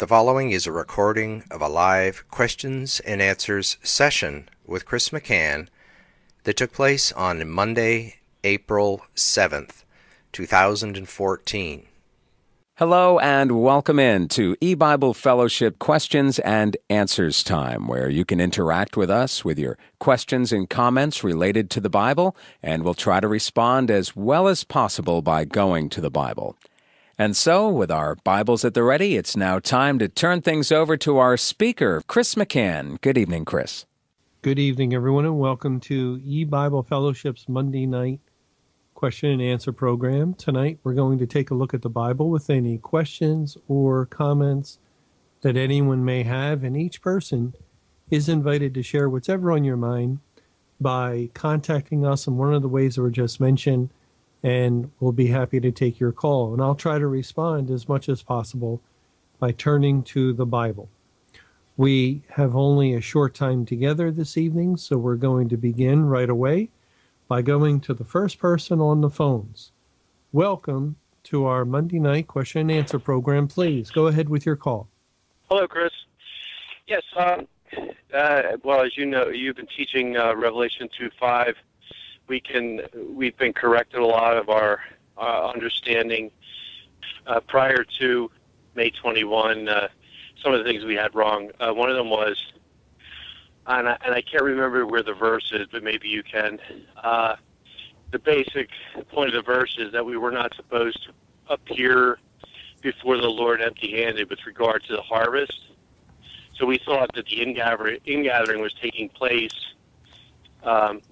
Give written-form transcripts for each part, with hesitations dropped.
The following is a recording of a live questions and answers session with Chris McCann that took place on Monday, April 7th, 2014. Hello and welcome in to EBible Fellowship Questions and Answers Time, where you can interact with us with your questions and comments related to the Bible, and we'll try to respond as well as possible by going to the Bible. And so, with our Bibles at the ready, it's now time to turn things over to our speaker, Chris McCann. Good evening, Chris. Good evening, everyone, and welcome to EBible Fellowship's Monday night question and answer program. Tonight, we're going to take a look at the Bible with any questions or comments that anyone may have, and each person is invited to share what's ever on your mind by contacting us in one of the ways that were just mentioned, and we'll be happy to take your call. And I'll try to respond as much as possible by turning to the Bible. We have only a short time together this evening, so we're going to begin right away by going to the first person on the phones. Welcome to our Monday night question and answer program. Please go ahead with your call. Hello, Chris. Yes, well, as you know, you've been teaching Revelation 2:5. We've been corrected a lot of our understanding prior to May 21. Some of the things we had wrong. One of them was, and I can't remember where the verse is, but maybe you can. The basic point of the verse is that we were not supposed to appear before the Lord empty-handed with regard to the harvest. So we thought that the ingathering was taking place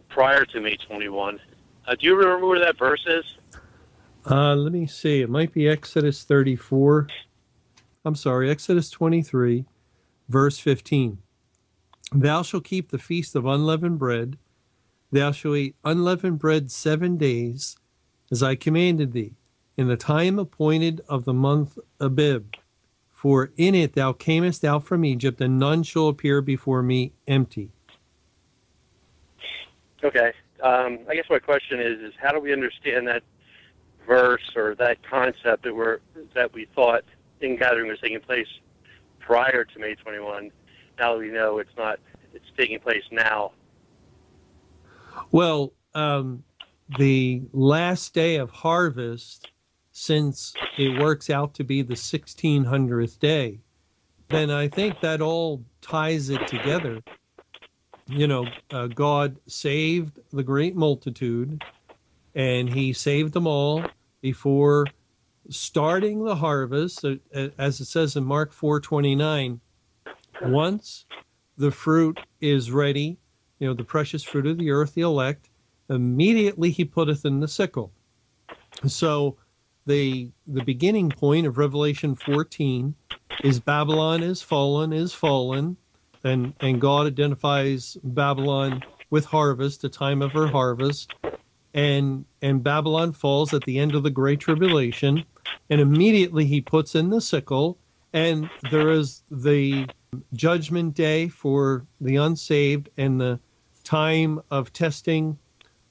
prior to May 21. Do you remember where that verse is? Let me see. It might be Exodus 34. I'm sorry, Exodus 23, verse 15. Thou shalt keep the feast of unleavened bread. Thou shalt eat unleavened bread 7 days, as I commanded thee, in the time appointed of the month Abib. For in it thou camest out from Egypt, and none shall appear before me empty. Okay. I guess my question is how do we understand that verse or that concept that we thought ingathering was taking place prior to May 21? Now that we know it's taking place now. Well, the last day of harvest, since it works out to be the 1600th day, then I think that all ties it together. You know, God saved the great multitude, and he saved them all before starting the harvest, as it says in Mark 4:29. Once the fruit is ready, you know, the precious fruit of the earth, the elect, immediately he putteth in the sickle. So the beginning point of Revelation 14 is Babylon is fallen, and God identifies Babylon with harvest, the time of her harvest, and Babylon falls at the end of the Great Tribulation, and immediately he puts in the sickle, and there is the judgment day for the unsaved and the time of testing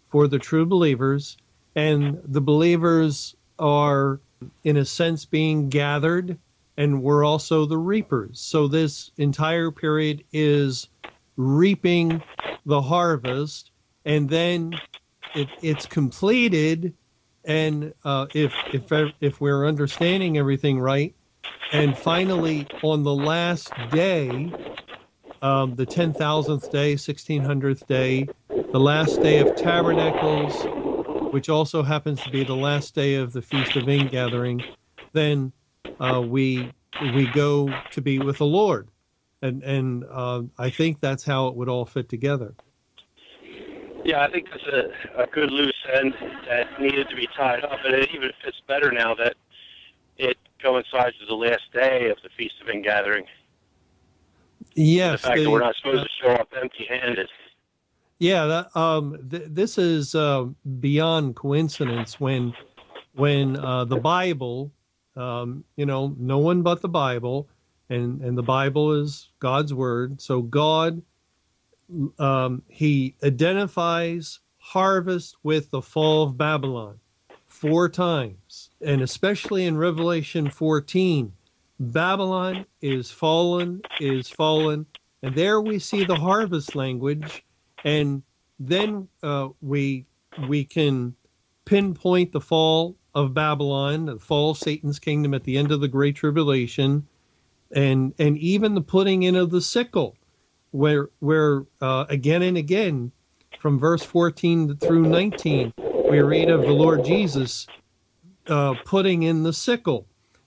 for the true believers, and the believers are, in a sense, being gathered, and we're also the reapers. So this entire period is reaping the harvest, and then it's completed. And if we're understanding everything right, and finally on the last day, the 10,000th day, 1600th day, the last day of Tabernacles, which also happens to be the last day of the Feast of Ingathering, then we go to be with the Lord, and I think that's how it would all fit together. Yeah, I think that's a good loose end that needed to be tied up, and it even fits better now that it coincides with the last day of the Feast of Ingathering. Yes, the fact that we're not supposed to show up empty-handed. Yeah, this is beyond coincidence. When the Bible, no one but the Bible, and the Bible is God's word. So God, he identifies harvest with the fall of Babylon 4 times, and especially in Revelation 14, Babylon is fallen, is fallen. And there we see the harvest language. And then we can pinpoint the fall of Babylon, the fall of Satan's kingdom at the end of the Great Tribulation, and even the putting in of the sickle, where again and again, from verse 14 through 19, we read of the Lord Jesus putting in the sickle.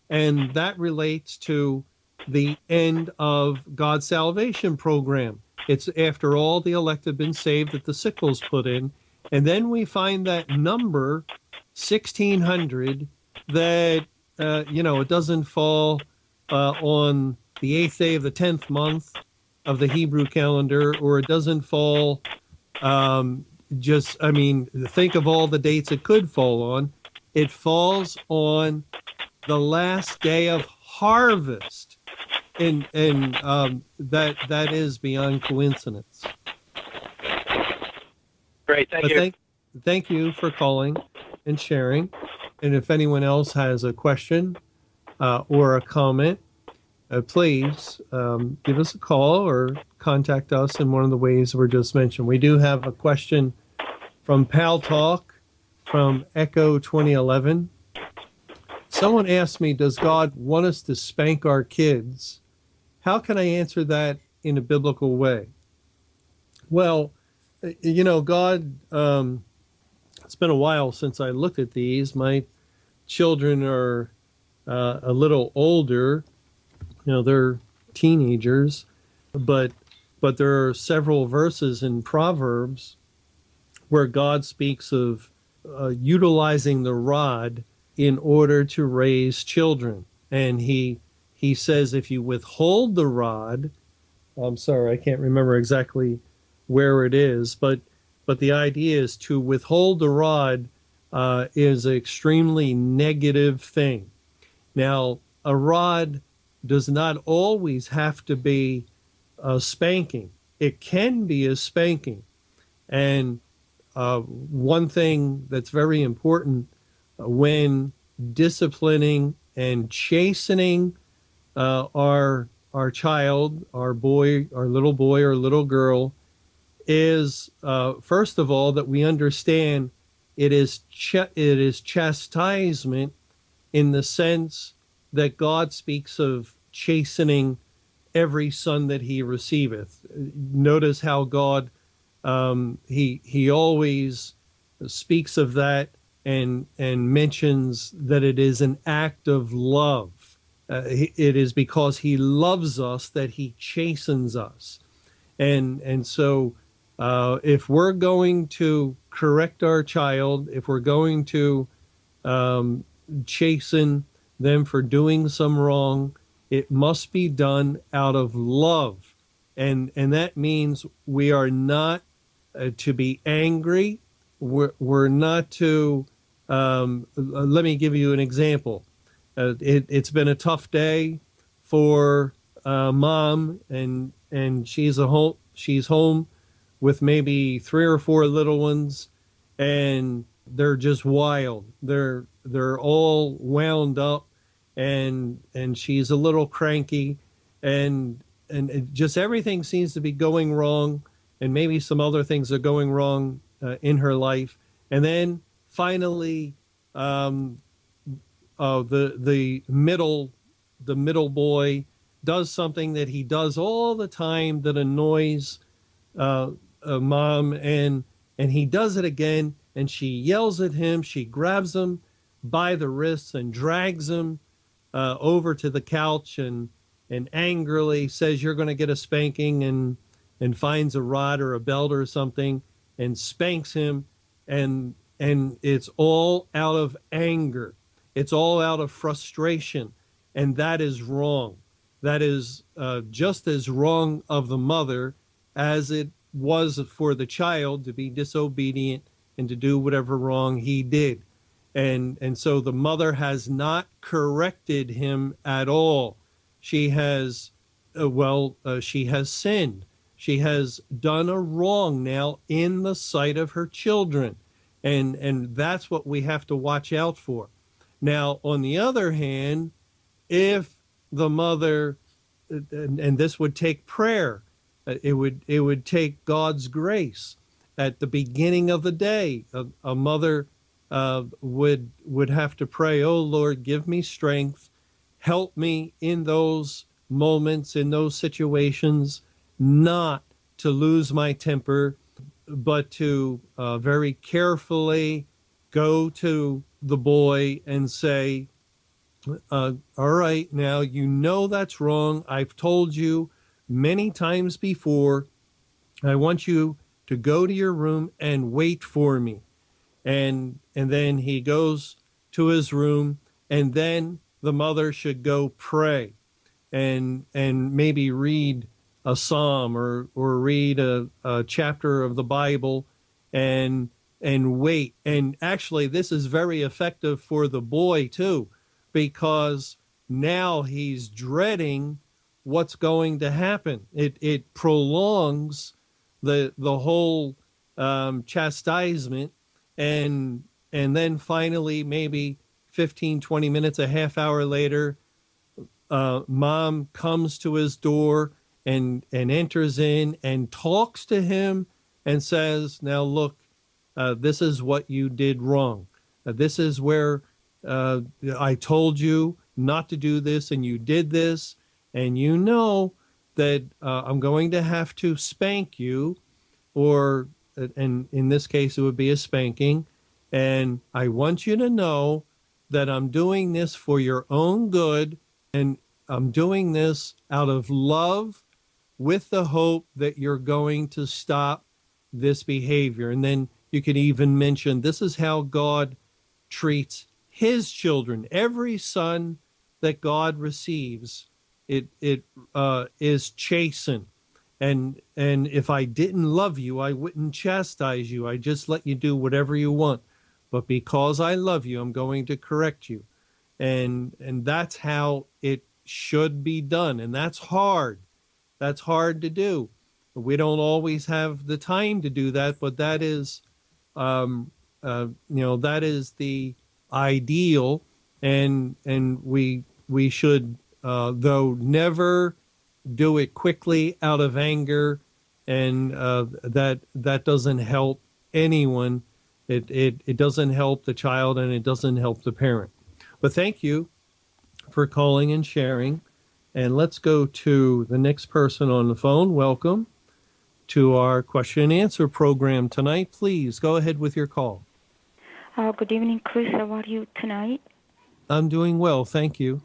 And that relates to the end of God's salvation program. It's after all the elect have been saved that the sickle's put in. And then we find that number 1600 that, it doesn't fall on the 8th day of the 10th month of the Hebrew calendar, or it doesn't fall think of all the dates it could fall on. It falls on the last day of harvest. And that is beyond coincidence. Great, thank you. Thank you for calling and sharing. And if anyone else has a question or a comment, please give us a call or contact us in one of the ways we're just mentioned. We do have a question from Pal Talk from Echo 2011. Someone asked me, does God want us to spank our kids? How can I answer that in a biblical way? Well, God, it's been a while since I looked at these. My children are a little older. They're teenagers, but there are several verses in Proverbs where God speaks of utilizing the rod in order to raise children. And he says, if you withhold the rod, I'm sorry, I can't remember exactly where it is, but the idea is to withhold the rod is an extremely negative thing. Now, a rod does not always have to be a spanking. It can be a spanking. And one thing that's very important when disciplining and chastening our child, our little boy or little girl, is first of all that we understand it is chastisement in the sense that God speaks of chastening every son that he receiveth. Notice how God he always speaks of that and mentions that it is an act of love. It is because he loves us that he chastens us. And so if we're going to correct our child, if we're going to chasten them for doing some wrong, it must be done out of love. And that means we are not to be angry. We're not to, let me give you an example. It's been a tough day for mom, and she's home with maybe 3 or 4 little ones, and they're just wild. They're all wound up, and she's a little cranky, and just everything seems to be going wrong, and maybe some other things are going wrong in her life. And then finally, the middle boy does something that he does all the time that annoys mom, and he does it again, and she yells at him. She grabs him by the wrists and drags him over to the couch and angrily says, "You're going to get a spanking," and finds a rod or a belt or something and spanks him, and it's all out of anger. It's all out of frustration, and that is wrong. That is just as wrong of the mother as it was for the child to be disobedient and to do whatever wrong he did. And so the mother has not corrected him at all. She has, she has sinned. She has done a wrong now in the sight of her children. And that's what we have to watch out for. Now, on the other hand, if the mother, and this would take prayer. It would take God's grace. At the beginning of the day, a mother would have to pray, "Oh Lord, give me strength. Help me in those moments, in those situations, not to lose my temper, but to very carefully go to the boy and say, all right, now you know that's wrong. I've told you many times before. I want you to go to your room and wait for me." And then he goes to his room, and then the mother should go pray and maybe read a psalm or read a chapter of the Bible and wait. And actually, this is very effective for the boy too, because now he's dreading what's going to happen. It prolongs the whole chastisement, and then finally, maybe 15, 20 minutes, a half hour later, mom comes to his door and enters in and talks to him and says, "Now look, this is what you did wrong. This is where I told you not to do this, and you did this, and you know that I'm going to have to spank you," or, and in this case, it would be a spanking. "And I want you to know that I'm doing this for your own good, and I'm doing this out of love with the hope that you're going to stop this behavior." And then you could even mention, this is how God treats his children. Every son that God receives, it is chastened. And if I didn't love you, I wouldn't chastise you. I just let you do whatever you want. But because I love you, I'm going to correct you. And that's how it should be done. And that's hard. That's hard to do. We don't always have the time to do that, but that is, that is the ideal. And we should, though, never do it quickly out of anger, and that doesn't help anyone. It doesn't help the child, and it doesn't help the parent. But thank you for calling and sharing. And let's go to the next person on the phone. Welcome to our question and answer program tonight. Please go ahead with your call. Good evening, Chris. How are you tonight? I'm doing well, thank you.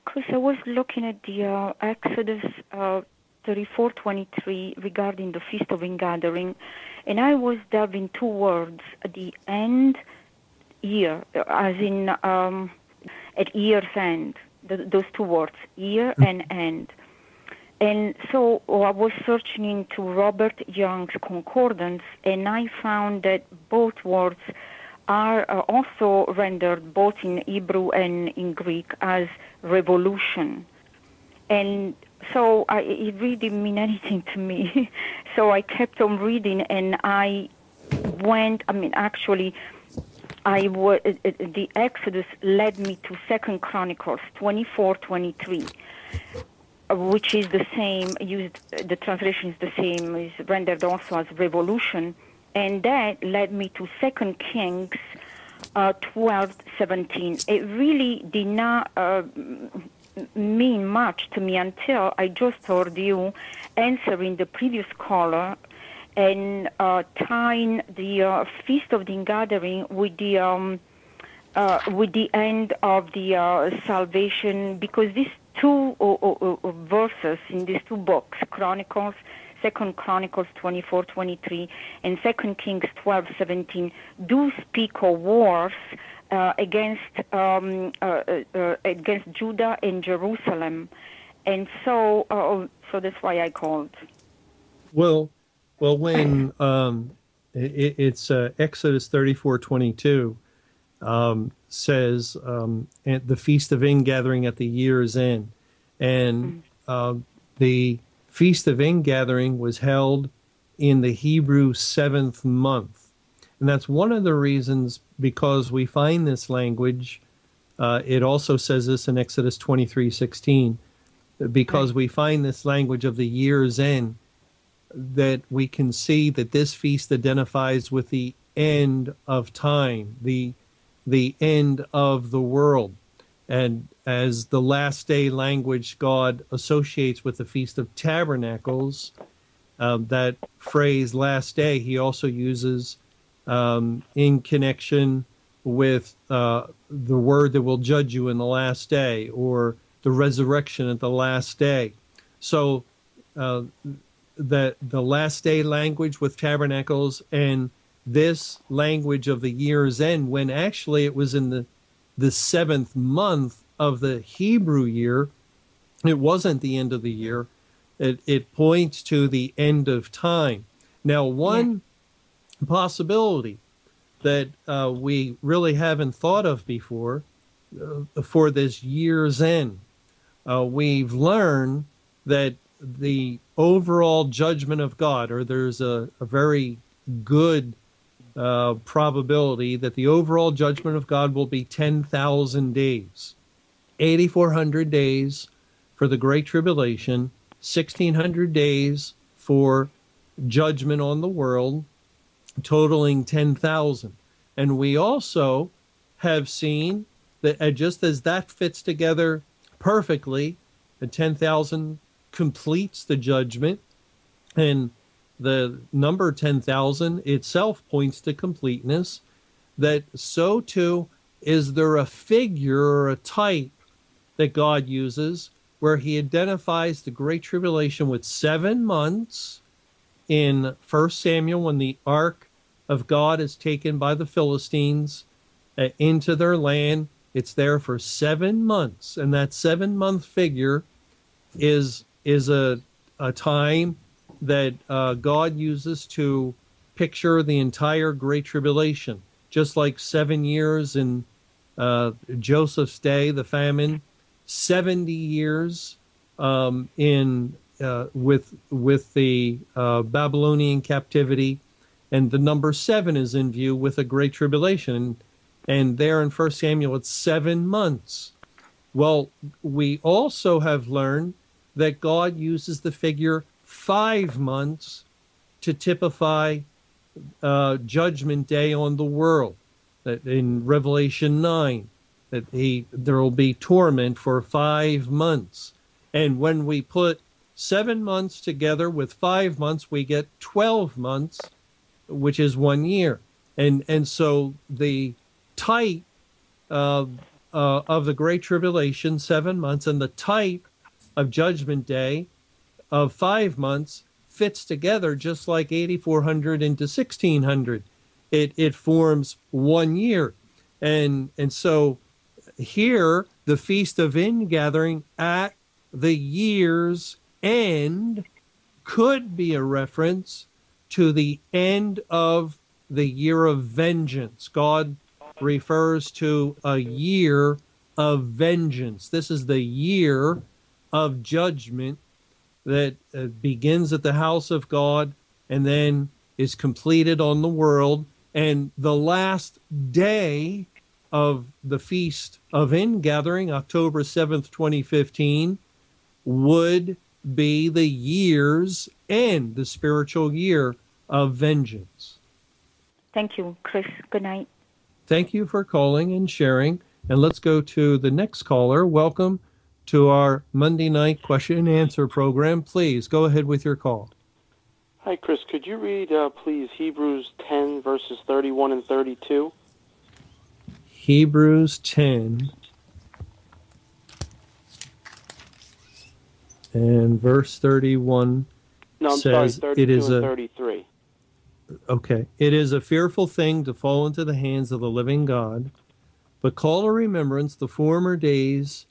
Chris, I was looking at the Exodus 34:23 regarding the Feast of Ingathering, and I was delving towards the end year, as in at year's end, those two words, year and end. And so I was searching into Robert Young's concordance, and I found that both words are also rendered both in Hebrew and in Greek as revolution. And so it really didn't mean anything to me. So I kept on reading, and the Exodus led me to 2 Chronicles 24:23, which is the same, the translation is the same, is rendered also as revolution. And that led me to 2 Kings 12:17. It really did not mean much to me until I just heard you answering the previous caller and tying the Feast of the Ingathering with the end of the salvation, because these two verses in these two books, Chronicles, 2 Chronicles 24:23 and 2 Kings 12:17, do speak of wars against Judah and Jerusalem, and so that's why I called. Well, when it's Exodus 34:22 says the Feast of Ingathering at the year's end, and the Feast of Ingathering was held in the Hebrew 7th month. And that's one of the reasons, because we find this language It also says this in Exodus 23:16, because we find this language of the year's end, that we can see that this feast identifies with the end of time, the end of the world. And as the last day language God associates with the Feast of Tabernacles, that phrase last day he also uses in connection with the word that will judge you in the last day, or the resurrection at the last day. So that the last day language with tabernacles and this language of the year's end, when actually it was in the seventh month of the Hebrew year, it wasn't the end of the year. It points to the end of time. Now, one possibility that we really haven't thought of before for this year's end, we've learned that the overall judgment of God, or there's a very good probability that the overall judgment of God will be 10,000 days, 8,400 days for the Great Tribulation, 1,600 days for judgment on the world, totaling 10,000. And we also have seen that just as that fits together perfectly, the 10,000 completes the judgment, and the number 10,000 itself points to completeness, that so too is there a figure or a type that God uses where he identifies the Great Tribulation with 7 months in 1 Samuel, when the Ark of God is taken by the Philistines into their land. It's there for 7 months, and that 7-month figure is a time that God uses to picture the entire Great Tribulation, just like 7 years in Joseph's day, the famine, 70 years with the Babylonian captivity, and the number 7 is in view with a Great Tribulation. And there in 1 Samuel, it's 7 months. Well, we also have learned that God uses the figure 5 months to typify Judgment Day on the world. That in Revelation 9, that there will be torment for 5 months. And when we put 7 months together with 5 months, we get 12 months, which is 1 year. And so the type of the Great Tribulation, 7 months, and the type of Judgment Day of 5 months fits together just like 8,400 into 1,600. It forms 1 year. And so here, the Feast of Ingathering at the year's end could be a reference to the end of the year of vengeance. God refers to a year of vengeance. This is the year of judgment that begins at the house of God and then is completed on the world. And the last day of the Feast of Ingathering, October 7th, 2015, would be the year's end, the spiritual year of vengeance. Thank you, Chris. Good night. Thank you for calling and sharing. And let's go to the next caller. Welcome to our Monday night question and answer program. Please go ahead with your call. Hi, Chris. Could you read, please, Hebrews 10, verses 31 and 32? Hebrews 10 and verse 31 No, I'm says, sorry, 32 and 33. Okay. It is a fearful thing to fall into the hands of the living God, but call to remembrance the former days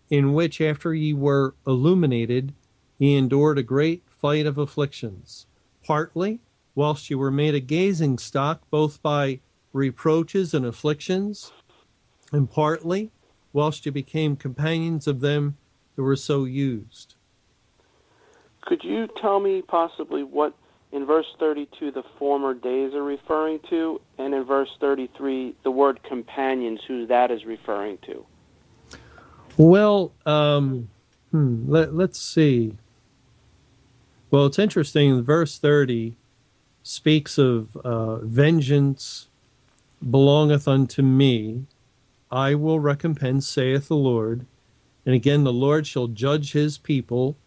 in which, after ye were illuminated, ye endured a great fight of afflictions, partly whilst ye were made a gazing stock, both by reproaches and afflictions, and partly whilst ye became companions of them that were so used. Could you tell me possibly what, in verse 32, the former days are referring to, and in verse 33, the word companions, who that is referring to? Well, let's see. Well, it's interesting. Verse 30 speaks of vengeance belongeth unto me. I will recompense, saith the Lord. And again, the Lord shall judge his people.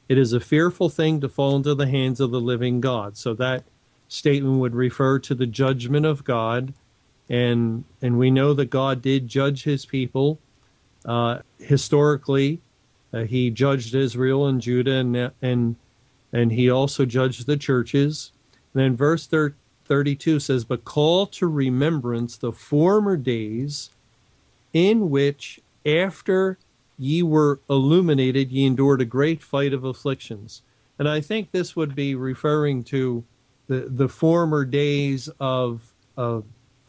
It is a fearful thing to fall into the hands of the living God. So that statement would refer to the judgment of God. And we know that God did judge his people. Historically, he judged Israel and Judah, and he also judged the churches. And then verse 32 says, but call to remembrance the former days in which after ye were illuminated, ye endured a great fight of afflictions. And I think this would be referring to the former days of a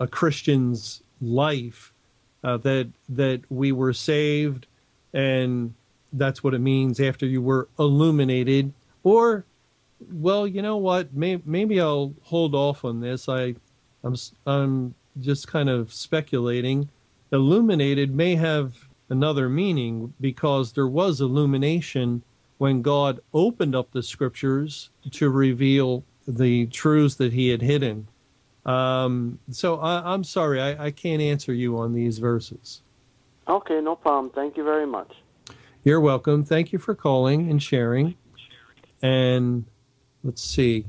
Christian's life, that we were saved, and that's what it means after you were illuminated. Or, well, you know what? Maybe I'll hold off on this. I'm just kind of speculating. Illuminated may have another meaning, because there was illumination when God opened up the scriptures to reveal the truths that he had hidden. So I'm sorry, I can't answer you on these verses. Okay, no problem. Thank you very much. You're welcome. Thank you for calling and sharing. And let's see.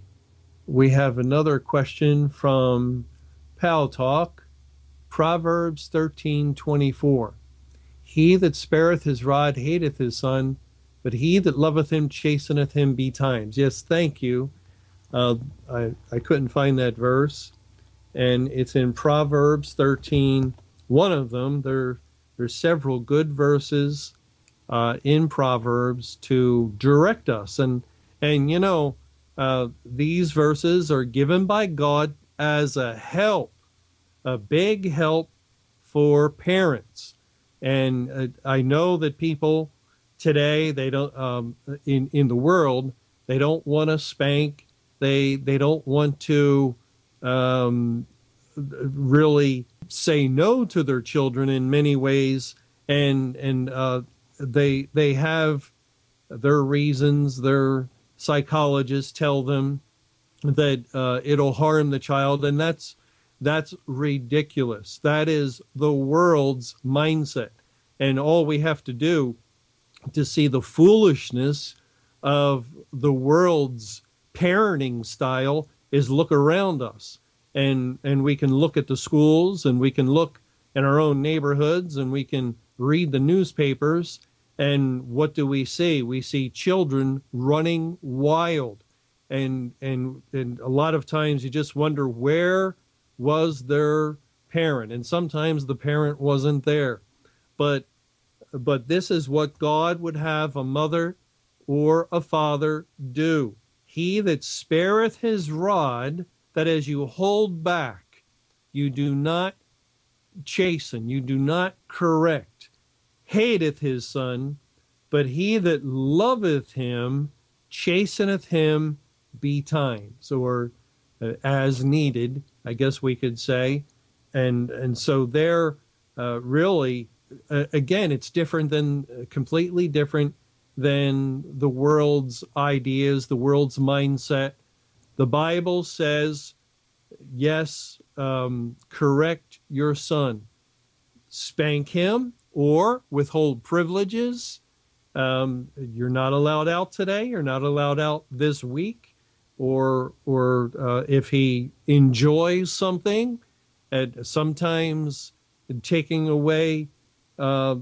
We have another question from Pal Talk. Proverbs 13:24. He that spareth his rod hateth his son, but he that loveth him chasteneth him betimes. Yes, thank you. I couldn't find that verse. And it's in Proverbs 13. One of them, there's several good verses in Proverbs to direct us. And you know, these verses are given by God as a help, a big help for parents. And I know that people today, they don't, in the world, they don't want to spank. They don't want to really say no to their children in many ways, and they have their reasons. Their psychologists tell them that it'll harm the child, and that's ridiculous. That is the world's mindset, and all we have to do to see the foolishness of the world's parenting style is look around us. And we can look at the schools, and we can look in our own neighborhoods, and we can read the newspapers. And what do we see? We see children running wild. And a lot of times you just wonder, where was their parent? And sometimes the parent wasn't there. But this is what God would have a mother or a father do. He that spareth his rod, that as you hold back, you do not chasten, you do not correct, hateth his son, but he that loveth him chasteneth him betimes, or as needed, I guess we could say. And so there, really, again, it's different than, completely different than the world's ideas, the world's mindset. The Bible says, yes, correct your son. Spank him or withhold privileges. You're not allowed out today. You're not allowed out this week. Or if he enjoys something, sometimes taking away a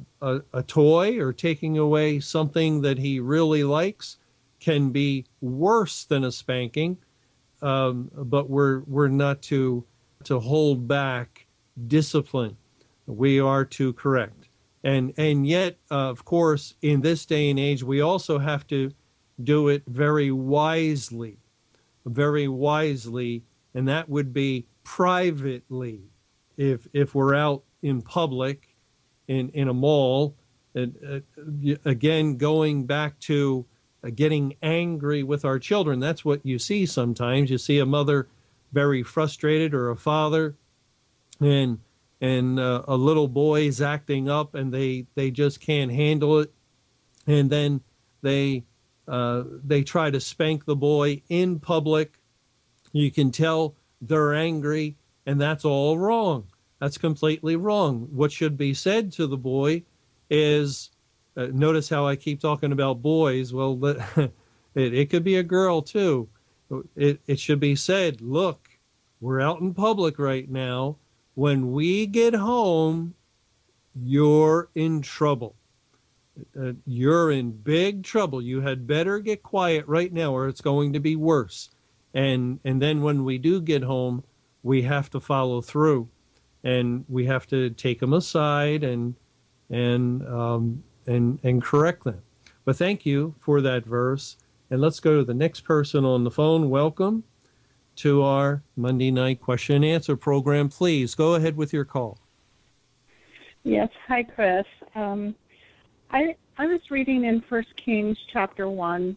toy or taking away something that he really likes can be worse than a spanking. But we're not to hold back discipline. We are to correct. And yet, of course, in this day and age, we also have to do it very wisely, and that would be privately. If we're out in public, in a mall, again, going back to getting angry with our children. That's what you see sometimes. You see a mother very frustrated, or a father, and and a little boy is acting up, and they just can't handle it, and then they try to spank the boy in public. You can tell they're angry, and that's all wrong. That's completely wrong. What should be said to the boy is, notice how I keep talking about boys. Well, it could be a girl too. It should be said, look, we're out in public right now. When we get home, you're in trouble. You're in big trouble. You had better get quiet right now, or it's going to be worse. And then when we do get home, we have to follow through, and we have to take them aside and correct them. But thank you for that verse. And let's go to the next person on the phone. Welcome to our Monday night question and answer program. Please go ahead with your call. Yes. Hi, Chris. I was reading in 1 Kings chapter 1,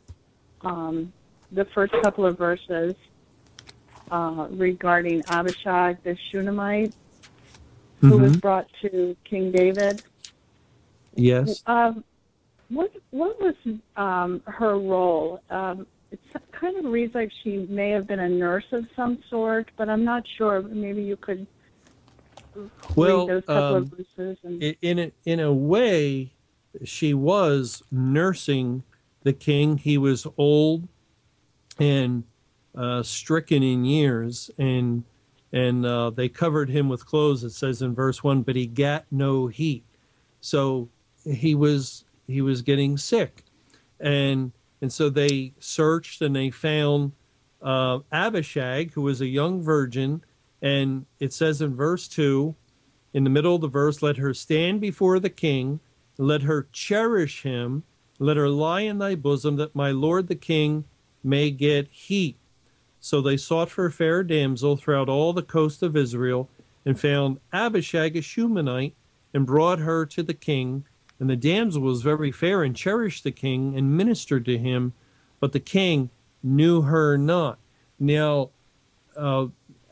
the first couple of verses regarding Abishag the Shunammite, who was brought to King David. Yes. What was her role? It kind of reads like she may have been a nurse of some sort, but I'm not sure. Maybe you could read those couple of verses. In a way, she was nursing the king. He was old and stricken in years, and they covered him with clothes, it says in verse 1, but he got no heat. So he was getting sick. And so they searched, and they found Abishag, who was a young virgin, and it says in verse 2, in the middle of the verse, let her stand before the king, let her cherish him, let her lie in thy bosom, that my lord the king may get heat. So they sought for a fair damsel throughout all the coast of Israel, and found Abishag a Shunammite, and brought her to the king. And the damsel was very fair, and cherished the king, and ministered to him, but the king knew her not. Now,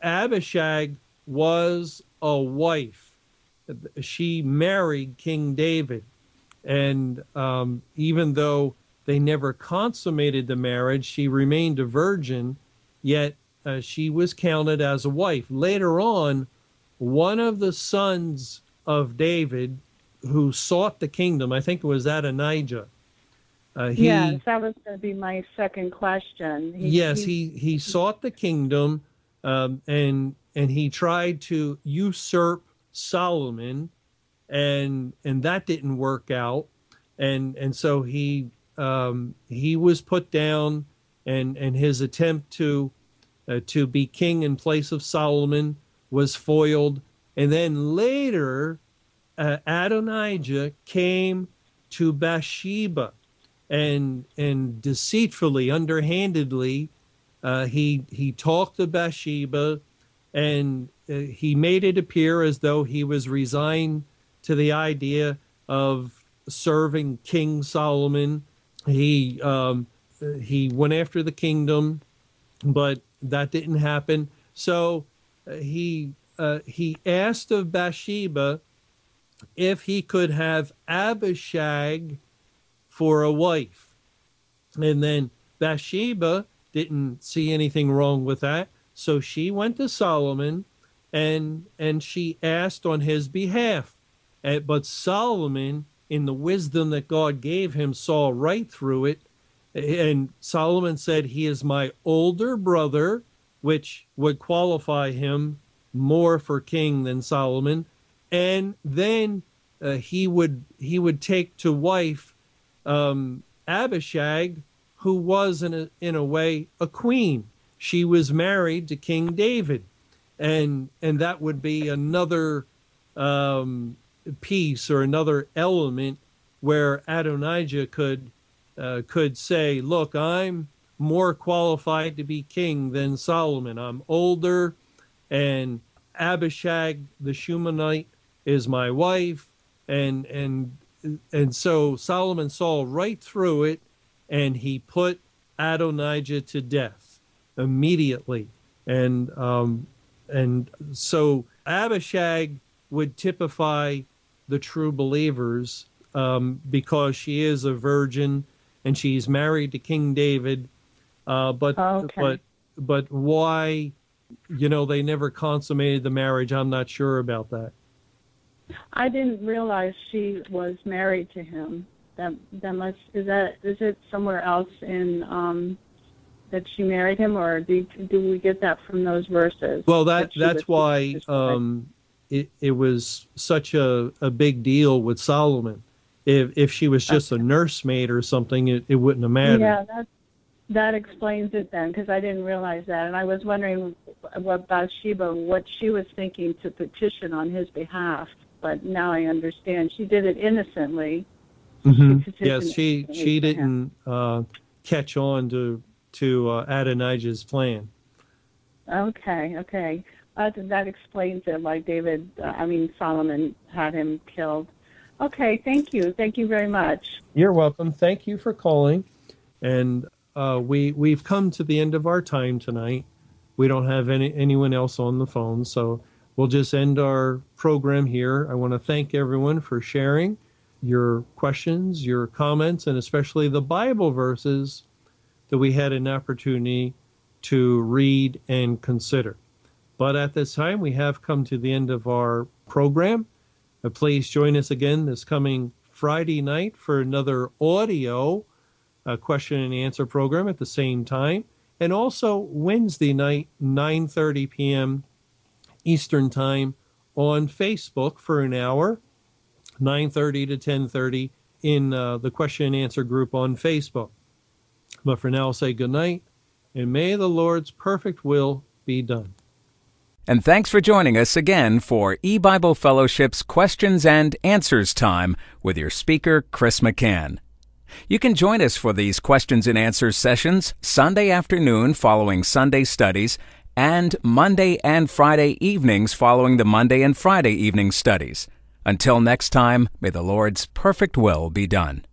Abishag was a wife. She married King David. And even though they never consummated the marriage, she remained a virgin, yet she was counted as a wife. Later on, one of the sons of David who sought the kingdom, I think it was Adonijah. Yes, that was going to be my second question. He sought the kingdom, and he tried to usurp Solomon, and that didn't work out, and so he was put down, and his attempt to be king in place of Solomon was foiled. And then later, Adonijah came to Bathsheba, and deceitfully, underhandedly, he talked to Bathsheba, and he made it appear as though he was resigned to the idea of serving King Solomon. He went after the kingdom, but that didn't happen. So he asked of Bathsheba if he could have Abishag for a wife. And then Bathsheba didn't see anything wrong with that. So she went to Solomon, and she asked on his behalf. But Solomon, in the wisdom that God gave him, saw right through it. And Solomon said, he is my older brother, which would qualify him more for king than Solomon. And then he would take to wife Abishag, who was in a way a queen. She was married to King David, and that would be another piece or another element where Adonijah could say, look, I'm more qualified to be king than Solomon. I'm older, and Abishag the Shunammite is my wife, and so Solomon saw right through it, and he put Adonijah to death immediately. And so Abishag would typify the true believers, because she is a virgin and she's married to King David. But why, they never consummated the marriage, I'm not sure about that. I didn't realize she was married to him. Is it somewhere else in that she married him, or do we get that from those verses? Well, that's why it was such a big deal with Solomon. If she was just a nursemaid or something, it wouldn't have mattered. Yeah, that explains it then, because I didn't realize that. And I was wondering what Bathsheba, what she was thinking to petition on his behalf. But now I understand. She did it innocently. Mm-hmm. Yes, she didn't catch on to Adonijah's plan. Okay. That explains it, why Solomon had him killed. Okay, thank you. Thank you very much. You're welcome. Thank you for calling. And we've come to the end of our time tonight. We don't have anyone else on the phone, so we'll just end our program here. I want to thank everyone for sharing your questions, your comments, and especially the Bible verses that we had an opportunity to read and consider. But at this time, we have come to the end of our program. Please join us again this coming Friday night for another audio question and answer program at the same time. And also Wednesday night, 9:30 p.m. Eastern Time on Facebook for an hour, 9:30 to 10:30 in the question and answer group on Facebook. But for now, I'll say good night, and may the Lord's perfect will be done. And thanks for joining us again for EBible Fellowship's Questions and Answers Time with your speaker, Chris McCann. You can join us for these questions and answers sessions Sunday afternoon following Sunday studies and Monday and Friday evenings following the Monday and Friday evening studies. Until next time, may the Lord's perfect will be done.